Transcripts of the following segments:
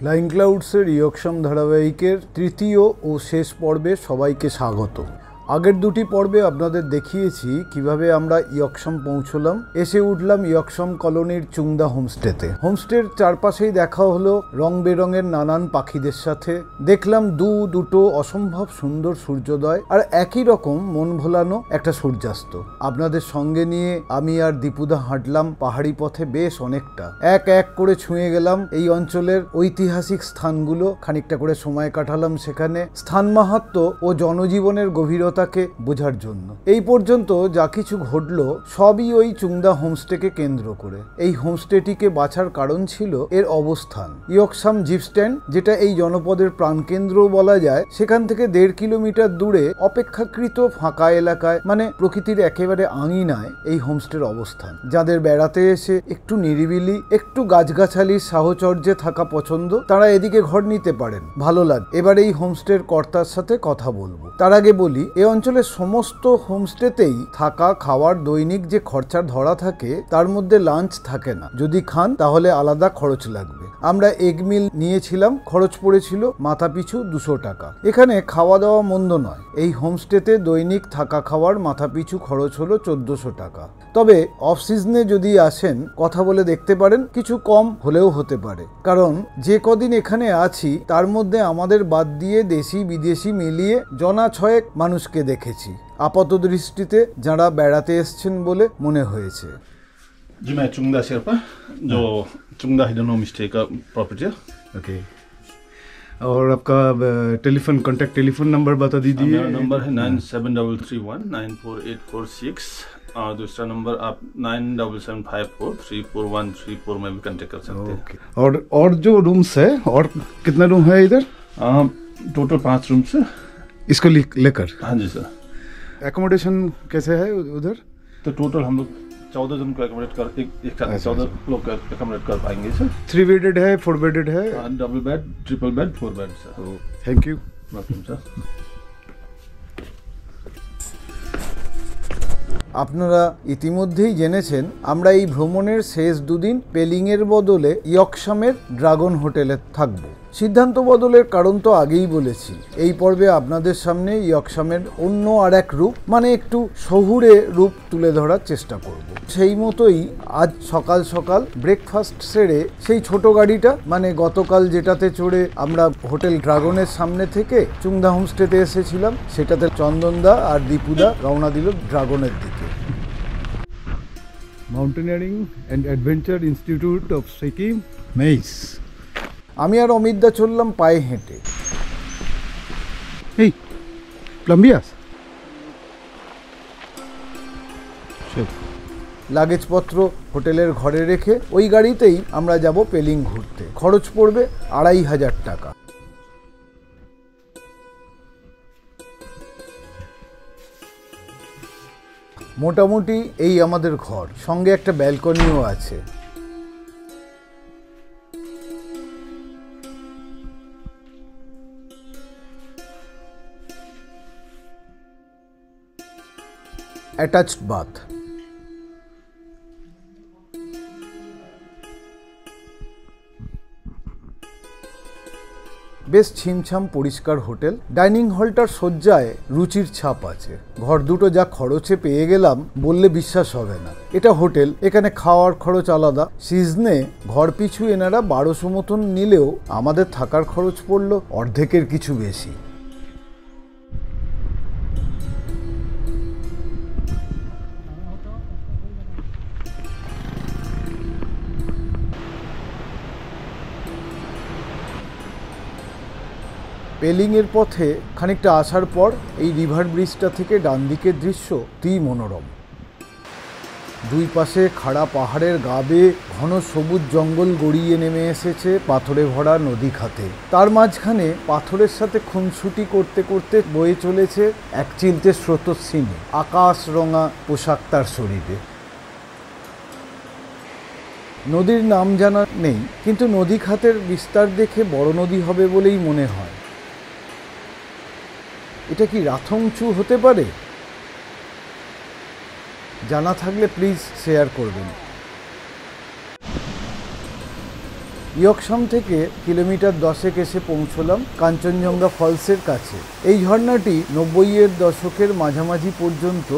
Flying ক্লাউডসের ইয়কশাম ধারাবাহিকের তৃতীয় ও শেষ পর্বে সবাইকে স্বাগত। আগের দুটি পর্বে আপনাদের দেখিয়েছি কিভাবে আমরা ইয়কশাম পৌঁছলাম। এসে উঠলাম ইয়কশাম কলোনির চুংদা হোমস্টেতে। হোমস্টের চারপাশেই দেখা হলো রং বেরঙের নানান পাখিদের সাথে। দেখলাম দুটো অসম্ভব সুন্দর সূর্যোদয় আর একই রকম মন ভোলানো একটা সূর্যাস্ত। আপনাদের সঙ্গে নিয়ে আমি আর দীপুদা হাঁটলাম পাহাড়ি পথে বেশ অনেকটা। এক এক করে ছুঁয়ে গেলাম এই অঞ্চলের ঐতিহাসিক স্থানগুলো, খানিকটা করে সময় কাটালাম সেখানে স্থান মাহাত্ম্য ও জনজীবনের গভীরতা বোঝার জন্য। এই পর্যন্ত যা কিছু ঘটলো সবই ওই চুংদা হোমস্টেকে কেন্দ্র করে। এই হোমস্টেটিকে বাছার কারণ ছিল এর অবস্থান। ইয়কশাম জিপ স্ট্যান্ড, যেটা এই জনপদের প্রাণকেন্দ্র বলা যায়, সেখান থেকে 1.5 কিলোমিটার দূরে অপেক্ষাকৃত ফাঁকা এলাকায়, মানে প্রকৃতির একেবারে আঙিনায় এই হোমস্টের অবস্থান। যাদের বেড়াতে এসে একটু নিরিবিলি, একটু গাছগাছালির সাহচর্যে থাকা পছন্দ, তারা এদিকে ঘর নিতে পারেন, ভালো লাগে। এবার এই হোমস্টের কর্তার সাথে কথা বলবো। তার আগে বলি, অঞ্চলের সমস্ত হোমস্টেতেই থাকা খাওয়ার দৈনিক যে খরচা ধরা থাকে তার মধ্যে লাঞ্চ থাকে না। যদি খান তাহলে আলাদা খরচ লাগবে। আমরা এগ মিল নিয়েছিলাম, খরচ পড়েছিল মাথাপিছু 200 টাকা। এখানে খাওয়া দাওয়া মন্দ নয়। এই হোমস্টেতে দৈনিক থাকা খাওয়ার মাথাপিছু খরচ হলো 1400 টাকা। তবে অফ সিজনে যদি আসেন কথা বলে দেখতে পারেন, কিছু কম হলেও হতে পারে। কারণ যে কদিন এখানে আছি তার মধ্যে আমাদের বাদ দিয়ে দেশি বিদেশি মিলিয়ে জনা 6 মানুষকে দেখেছি আপাত দৃষ্টিতে, যারা বেড়াতে এসছেন বলে মনে হয়েছে। जी मैं चुंगदा शेरपा, जो चुंगदा हिडन होम स्टे का प्रॉपर्टी है। ओके, और आपका कॉन्टैक्ट टेलीफोन नंबर बता दीजिए। मेरा नंबर है 9731948446 और दूसरा नंबर आप 9775434134 में भी कॉन्टेक्ट कर सकते हैं। और जो रूम्स है, और कितना रूम है इधर? टोटल 5 रूम्स है इसको लेकर। हाँ जी सर। एकोमोडेशन कैसे है उधर? तो टोटल हम लोग 14 जन को एकोमोडेट कर एक साथ 14 लोग एकोमोडेट कर पाएंगे सर। 3 बेडेड है, 4 बेडेड है? Double bed, triple bed, 4 bed sir. Thank you. Welcome sir. আপনারা ইতিমধ্যেই জেনেছেন আমরা এই ভ্রমণের শেষ দুদিন পেলিংয়ের বদলে ইয়কশামের ড্রাগন হোটেলে থাকব। সিদ্ধান্ত বদলের কারণ তো আগেই বলেছি। এই পর্বে আপনাদের সামনে ইয়কশামের অন্য আর এক রূপ, মানে একটু শহুরে রূপ তুলে ধরার চেষ্টা করব। সেই মতোই আজ সকাল সকাল ব্রেকফাস্ট সেরে সেই ছোট গাড়িটা, মানে গতকাল যেটাতে চড়ে আমরা হোটেল ড্রাগনের সামনে থেকে চুংদা হোমস্টেতে এসেছিলাম, সেটাতে চন্দনদা আর দীপুদা রওনা দিল ড্রাগনের দিকে। Mountaineering and adventure institute of Sikkim, মেইস। আমি আর অমিতদা চললাম পায়ে হেঁটে। এই প্লাম্বিয়াস লাগেজপত্র হোটেলের ঘরে রেখে ওই গাড়িতেই আমরা যাব পেলিং ঘুরতে। খরচ পড়বে 2500 টাকা। মোটামুটি এই আমাদের ঘর, সঙ্গে একটা ব্যালকনিও আছে। Attached bath. বেশ ছিমছাম পরিষ্কার হোটেল। ডাইনিং হলটার সজ্জায় রুচির ছাপ আছে। ঘর দুটো যা খরচে পেয়ে গেলাম বললে বিশ্বাস হবে না। এটা হোটেল, এখানে খাওয়ার খরচ আলাদা। সিজনে ঘর পিছু এনারা 1200 মতন নিলেও আমাদের থাকার খরচ পড়ল অর্ধেকের কিছু বেশি। পেলিংয়ের পথে খানিকটা আসার পর এই রিভার ব্রিজটা থেকে ডান দিকের দৃশ্য অতি মনোরম। দুই পাশে খাড়া পাহাড়ের গা বেয়ে ঘন সবুজ জঙ্গল গড়িয়ে নেমে এসেছে পাথরে ভরা নদী খাতে। তার মাঝখানে পাথরের সাথে খুনসুটি করতে করতে বয়ে চলেছে এক চিলতে স্রোতস্বিনী আকাশ রঙা পোশাক তার শরীরে। নদীর নাম জানা নেই, কিন্তু নদী খাতের বিস্তার দেখে বড় নদী হবে বলেই মনে হয়। এটা কি রাথংচু হতে পারে? জানা থাকলে প্লিজ শেয়ার করবেন। ইয়কশাম থেকে কিলোমিটার 10 এসে পৌঁছলাম কাঞ্চনজঙ্ঘা ফলসের কাছে। এই ঝর্ণাটি 90-এর দশকের মাঝামাঝি পর্যন্ত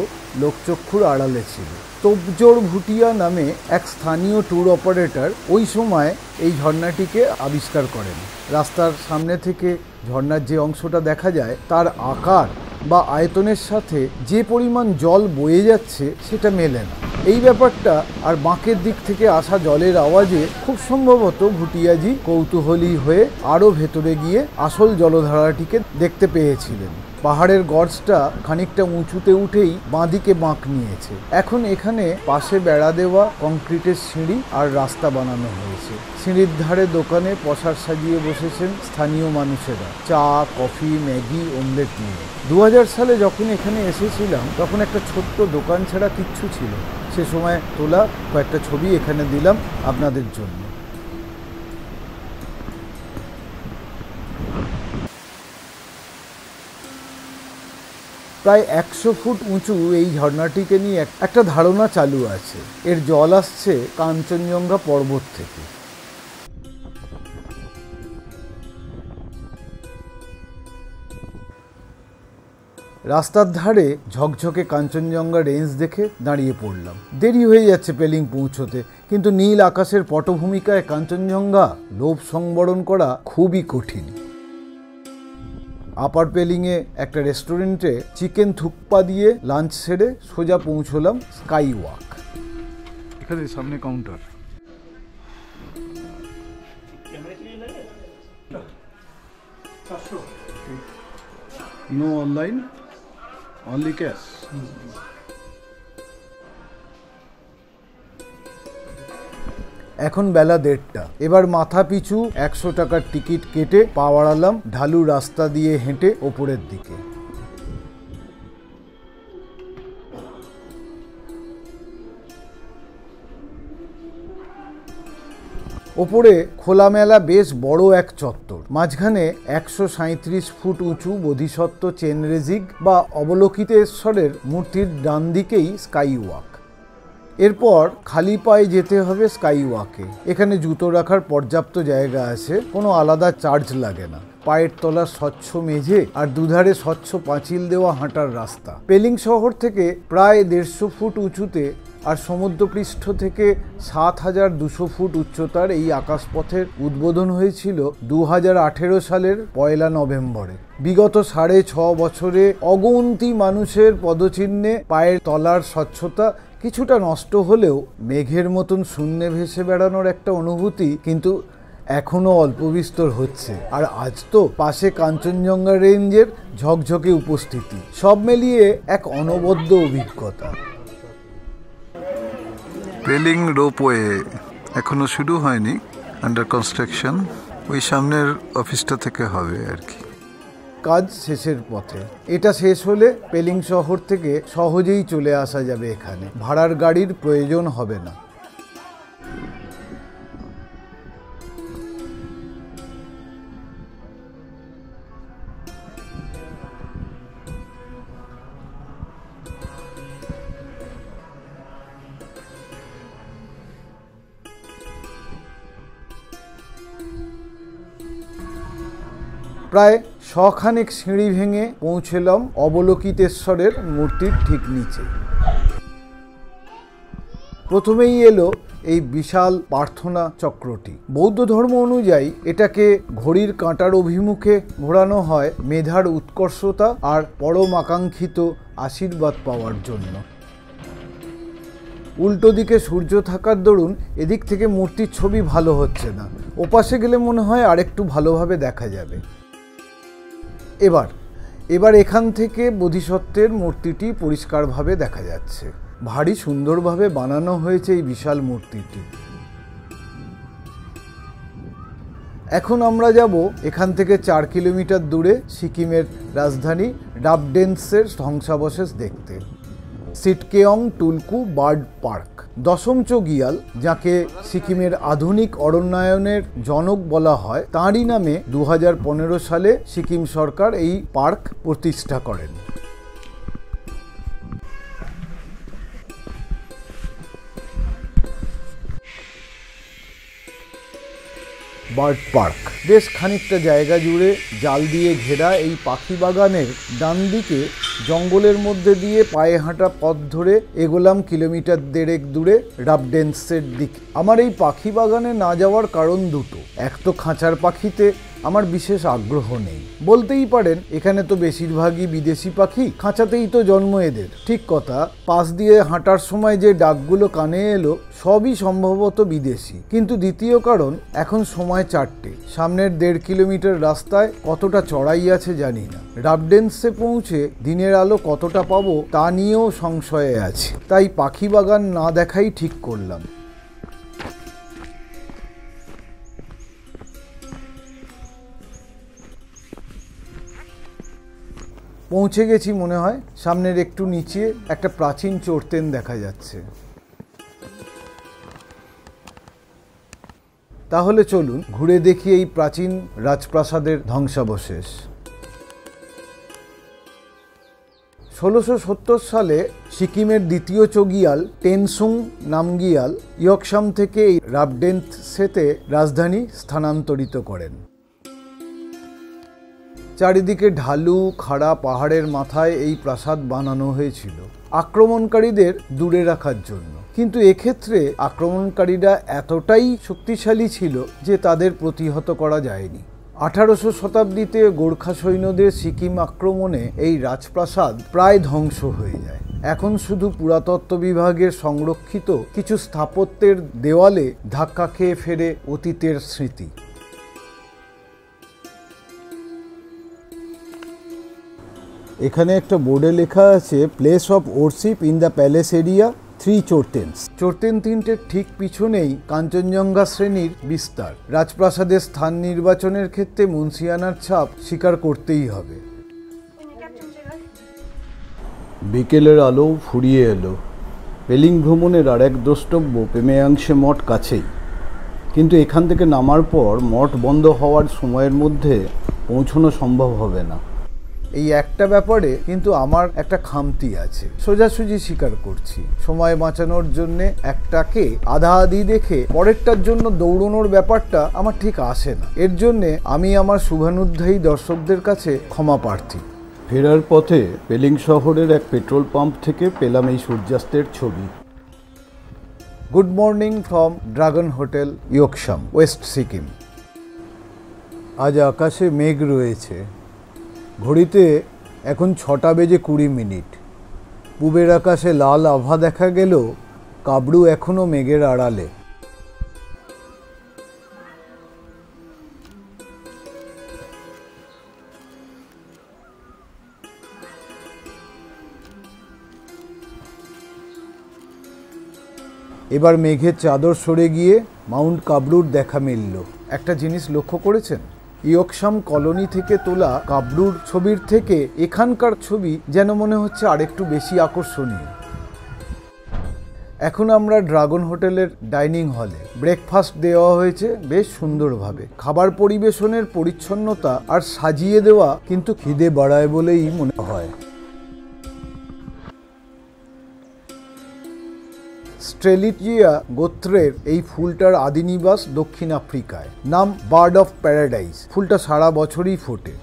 লোকচক্ষুর আড়ালে ছিল। তোপজোড় ভুটিয়া নামে এক স্থানীয় ট্যুর অপারেটর ওই সময় এই ঝর্ণাটিকে আবিষ্কার করেন। রাস্তার সামনে থেকে ঝর্ণার যে অংশটা দেখা যায় তার আকার বা আয়তনের সাথে যে পরিমাণ জল বয়ে যাচ্ছে সেটা মেলে না। এই ব্যাপারটা আর বাঁকের দিক থেকে আসা জলের আওয়াজে খুব সম্ভবত ভুটিয়াজি কৌতূহলী হয়ে আরও ভেতরে গিয়ে আসল জলধারাটিকে দেখতে পেয়েছিলেন। পাহাড়ের গর্জটা খানিকটা উঁচুতে উঠেই বাঁদিকে বাঁক নিয়েছে। এখন এখানে পাশে বেড়া দেওয়া কংক্রিটের সিঁড়ি আর রাস্তা বানানো হয়েছে। সিঁড়ির ধারে দোকানে পসার সাজিয়ে বসেছেন স্থানীয় মানুষেরা, চা, কফি, ম্যাগি, অমলেট নিয়ে। 2000 সালে যখন এখানে এসেছিলাম তখন একটা ছোট্ট দোকান ছাড়া কিচ্ছু ছিল। সে সময় তোলা কয়েকটা ছবি এখানে দিলাম আপনাদের জন্য। প্রায় 100 ফুট উঁচু এই ঝর্ণাটিকে নিয়ে একটা ধারণা চালু আছে। এর জল আসছে কাঞ্চনজঙ্ঘা পর্বত থেকে। রাস্তার ধারে ঝকঝকে কাঞ্চনজঙ্ঘা রেঞ্জ দেখে দাঁড়িয়ে পড়লাম। দেরি হয়ে যাচ্ছে পেলিং পৌঁছতে, কিন্তু নীল আকাশের পটভূমিকায় কাঞ্চনজঙ্ঘা লোভ সংবরণ করা খুবই কঠিন। আপার পেলিংয়ে একটা রেস্টুরেন্টে চিকেন থুকপা দিয়ে লাঞ্চ সেরে সোজা পৌঁছলাম স্কাই ওয়াক। এখানে সামনে counter. No online, only cash. এখন বেলা 1:30। এবার মাথা পিছু 100 টাকার টিকিট কেটে পা বাড়ালাম ঢালু রাস্তা দিয়ে হেঁটে ওপরের দিকে। ওপরে খোলামেলা বেশ বড় এক চত্বর, মাঝখানে 137 ফুট উঁচু বোধিসত্ত্ব চেনরেজিগ বা অবলোকিতেশ্বরের মূর্তির ডান দিকেই স্কাই ওয়াক। এরপর খালি পায়ে যেতে হবে স্কাই ওয়াকে। এখানে জুতো রাখার পর্যাপ্ত জায়গা আছে, কোনো আলাদা চার্জ লাগে না। পায়ের তলার স্বচ্ছ মেঝে আর দুধারে স্বচ্ছ পাঁচিল দেওয়া হাঁটার রাস্তা। পেলিং শহর থেকে প্রায় 150 ফুট উঁচুতে আর সমুদ্রপৃষ্ঠ থেকে 7200 ফুট উচ্চতার এই আকাশপথের উদ্বোধন হয়েছিল 2018 সালের 1 নভেম্বরে। বিগত 6.5 বছরে অগুন্তি মানুষের পদচিহ্নে পায়ের তলার স্বচ্ছতা কিছুটা নষ্ট হলেও মেঘের মতন শূন্যে ভেসে বেড়ানোর একটা অনুভূতি কিন্তু এখনও অল্প বিস্তর হচ্ছে। আর আজ তো পাশে কাঞ্চনজঙ্ঘা রেঞ্জের ঝকঝকে উপস্থিতি, সব মিলিয়ে এক অনবদ্য অভিজ্ঞতা। পেলিং রোপওয়ে এখনো শুরু হয়নি, আন্ডার কনস্ট্রাকশন। ওই সামনের অফিসটা থেকে হবে আর কি। কাজ শেষের পথে। এটা শেষ হলে পেলিং শহর থেকে সহজেই চলে আসা যাবে এখানে, ভাড়ার গাড়ির প্রয়োজন হবে না। প্রায় 100 খানেক সিঁড়ি ভেঙে পৌঁছলাম অবলোকিতেশ্বরের মূর্তির ঠিক নিচে। প্রথমেই এলো এই বিশাল প্রার্থনা চক্রটি। বৌদ্ধ ধর্ম অনুযায়ী এটাকে ঘড়ির কাঁটার অভিমুখে ঘোরানো হয় মেধার উৎকর্ষতা আর পরম আকাঙ্ক্ষিত আশীর্বাদ পাওয়ার জন্য। উল্টো দিকে সূর্য থাকার দরুন এদিক থেকে মূর্তির ছবি ভালো হচ্ছে না। ওপাশে গেলে মনে হয় আরেকটু ভালোভাবে দেখা যাবে। এবার এখান থেকে বোধিসত্ত্বের মূর্তিটি পরিষ্কারভাবে দেখা যাচ্ছে। ভারী সুন্দরভাবে বানানো হয়েছে এই বিশাল মূর্তিটি। এখন আমরা যাব এখান থেকে 4 কিলোমিটার দূরে সিকিমের রাজধানী ডাবডেন্সের ধ্বংসাবশেষ দেখতে। সিটকেয়ং টুলকু বার্ড পার্ক। দশম চোগিয়াল, যাকে সিকিমের আধুনিক অরণ্যায়নের জনক বলা হয়, তাঁরই নামে 2015 সালে সিকিম সরকার এই পার্ক প্রতিষ্ঠা করেন। Bird park. বেশ খানিকটা জায়গা জুড়ে জাল দিয়ে ঘেরা এই পাখি বাগানের ডান দিকে জঙ্গলের মধ্যে দিয়ে পায়ে হাঁটা পথ ধরে এগোলাম কিলোমিটার 1.5 দূরে রাবডেন্সের দিকে। আমার এই পাখি বাগানে না যাওয়ার কারণ দুটো। এক তো খাঁচার পাখিতে আমার বিশেষ আগ্রহ নেই, বলতেই পারেন এখানে তো বেশিরভাগই বিদেশি পাখি, খাঁচাতেই তো জন্ম এদের। ঠিক কথা, পাশ দিয়ে হাঁটার সময় যে ডাকগুলো কানে এলো সবই সম্ভবত বিদেশি। কিন্তু দ্বিতীয় কারণ, এখন সময় 4টে, সামনের 1.5 কিলোমিটার রাস্তায় কতটা চড়াই আছে জানি না। রাবডেন্সে পৌঁছে দিনের আলো কতটা পাবো তা নিয়েও সংশয়ে আছি, তাই পাখি বাগান না দেখাই ঠিক করলাম। পৌঁছে গেছি মনে হয়। সামনের একটু নিচে একটা প্রাচীন চোরতেন দেখা যাচ্ছে। তাহলে চলুন ঘুরে দেখি এই প্রাচীন রাজপ্রাসাদের ধ্বংসাবশেষ। 1670 সালে সিকিমের দ্বিতীয় চগিয়াল টেনসুং নামগিয়াল ইয়কসাম থেকে এই রাবডেন্সেতে রাজধানী স্থানান্তরিত করেন। চারিদিকে ঢালু খাড়া পাহাড়ের মাথায় এই প্রাসাদ বানানো হয়েছিল আক্রমণকারীদের দূরে রাখার জন্য। কিন্তু এক্ষেত্রে আক্রমণকারীরা এতটাই শক্তিশালী ছিল যে তাদের প্রতিহত করা যায়নি। 1800 শতাব্দীতে গোর্খা সৈন্যদের সিকিম আক্রমণে এই রাজপ্রাসাদ প্রায় ধ্বংস হয়ে যায়। এখন শুধু পুরাতত্ত্ব বিভাগের সংরক্ষিত কিছু স্থাপত্যের দেওয়ালে ধাক্কা খেয়ে ফেরে অতীতের স্মৃতি। এখানে একটা বোর্ডে লেখা আছে place of worship in the palace area 3 চোরটেন্স। চোরটেন 3টের ঠিক পিছনেই কাঞ্চনজঙ্ঘা শ্রেণীর বিস্তার। রাজপ্রাসাদের স্থান নির্বাচনের ক্ষেত্রে মুন্সিয়ানার ছাপ স্বীকার করতেই হবে। বিকেলের আলো ফুরিয়ে এলো। পেলিং ভ্রমণের আর এক দ্রষ্টব্য পেমেয়াংশে মঠ কাছেই, কিন্তু এখান থেকে নামার পর মঠ বন্ধ হওয়ার সময়ের মধ্যে পৌঁছানো সম্ভব হবে না। এই একটা ব্যাপারে কিন্তু আমার একটা খামতি আছে, সোজাসুজি স্বীকার করছি। সময় বাঁচানোর জন্যে একটাকে আধা আধি দেখে পরেরটার জন্য দৌড়নোর ব্যাপারটা আমার ঠিক আসে না। এর জন্যে আমি আমার শুভানুধ্যায়ী দর্শকদের কাছে ক্ষমা প্রার্থী। ফেরার পথে পেলিং শহরের এক পেট্রোল পাম্প থেকে পেলাম এই সূর্যাস্তের ছবি। Good morning from Dragon Hotel, Yuksom, west Sikkim. আজ আকাশে মেঘ রয়েছে। ঘড়িতে এখন 6টা বেজে 20 মিনিট। পূবের আকাশে লাল আভা দেখা গেল, কাবরু এখনো মেঘের আড়ালে। এবার মেঘের চাদর সরে গিয়ে মাউন্ট কাবরুর দেখা মিলল। একটা জিনিস লক্ষ্য করেছেন? ইয়কসাম কলোনি থেকে তোলা কাবরুর ছবির থেকে এখানকার ছবি যেন মনে হচ্ছে আরেকটু বেশি আকর্ষণীয়। এখন আমরা ড্রাগন হোটেলের ডাইনিং হলে। ব্রেকফাস্ট দেওয়া হয়েছে বেশ সুন্দরভাবে। খাবার পরিবেশনের পরিচ্ছন্নতা আর সাজিয়ে দেওয়া কিন্তু খিদে বাড়ায় বলেই মনে হয়। স্ট্রেলিটিয়া গোত্রের এই ফুলটার আদিনিবাস দক্ষিণ আফ্রিকায়। নাম বার্ড অফ প্যারাডাইস। ফুলটা সারা বছরই ফোটে।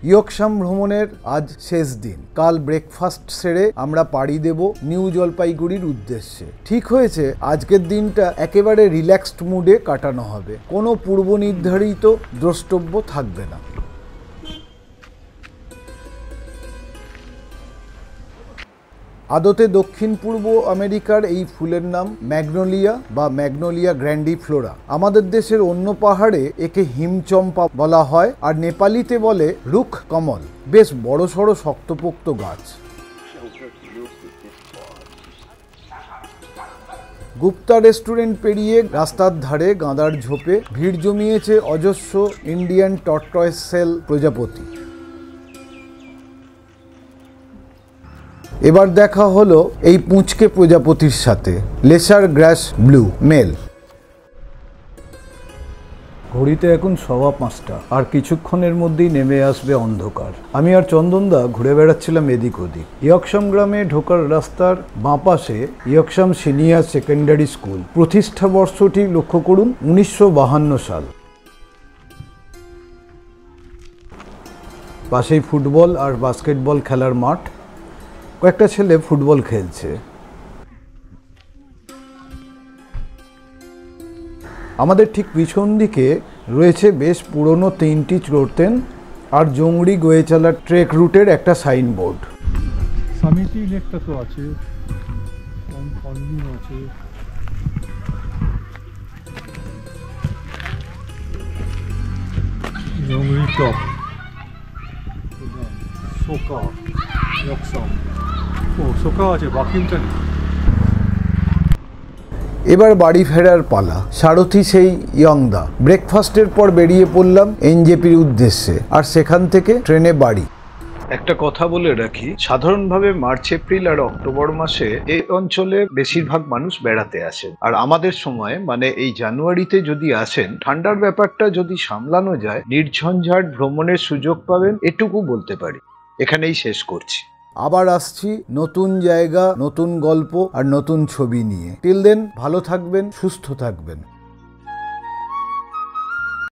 ইয়কসাম ভ্রমণের আজ শেষ দিন। কাল ব্রেকফাস্ট সেরে আমরা পাড়ি দেব নিউ জলপাইগুড়ির উদ্দেশ্যে। ঠিক হয়েছে আজকের দিনটা একেবারে রিল্যাক্সড মুডে কাটানো হবে, কোনো পূর্ব নির্ধারিত দ্রষ্টব্য থাকবে না। আদতে দক্ষিণ পূর্ব আমেরিকার এই ফুলের নাম ম্যাগনোলিয়া বা ম্যাগনোলিয়া গ্র্যান্ডিফ্লোরা। আমাদের দেশের অন্য পাহাড়ে একে হিমচম্পা বলা হয়, আর নেপালিতে বলে রুখ কমল। বেশ বড়সড় শক্তপোক্ত গাছ। গুপ্তা রেস্টুরেন্ট পেরিয়ে রাস্তার ধারে গাঁদার ঝোপে ভিড় জমিয়েছে অজস্র ইন্ডিয়ান টর্টয়েস সেল প্রজাপতি। এবার দেখা হলো এই পুঁচকে প্রজাপতির সাথে, লেসার গ্রাস ব্লু মেল। ঘড়িতে এখন 5:15 আর কিছুক্ষণের মধ্যেই নেমে আসবে অন্ধকার। আমি আর চন্দনদা ঘুরে বেড়াচ্ছিলাম এদিক ওদিক। ইয়কশাম গ্রামে ঢোকার রাস্তার বাঁ পাশে ইয়কশাম সিনিয়র সেকেন্ডারি স্কুল। প্রতিষ্ঠা বর্ষটি লক্ষ্য করুন, 1952 সাল। পাশেই ফুটবল আর বাস্কেটবল খেলার মাঠ, কয়েকটা ছেলে ফুটবল খেলছে। আমাদের ঠিক পিছন দিকে রয়েছে বেশ পুরনো 3টি চোরতেন আর জংড়ি গোয়েচালা ট্রেক রুটের একটা সাইনবোর্ড। সামিটি লেকটা তো আছে, আছে, জংড়ি টপ, সোকা, ইয়কশাম। ও সোকা আছে, বাকিমটা নেই। এবার বাড়ি ফেরার পালা। সারথি সেই ইয়ংদা। ব্রেকফাস্টের পর বেরিয়ে পড়লাম এনজেপির উদ্দেশ্যে, আর সেখান থেকে ট্রেনে বাড়ি। একটা কথা বলে রাখি, সাধারণভাবে মার্চ, এপ্রিল আর অক্টোবর মাসে এই অঞ্চলে বেশিরভাগ মানুষ বেড়াতে আসেন। আর আমাদের সময় মানে এই জানুয়ারিতে যদি আসেন, ঠান্ডার ব্যাপারটা যদি সামলানো যায়, নির্ঝঞ্ঝাট ভ্রমণের সুযোগ পাবেন, এটুকু বলতে পারি। এখানেই শেষ করছি। আবার আসছি নতুন জায়গা, নতুন গল্প আর নতুন ছবি নিয়ে। টিল দেন ভালো থাকবেন, সুস্থ থাকবেন।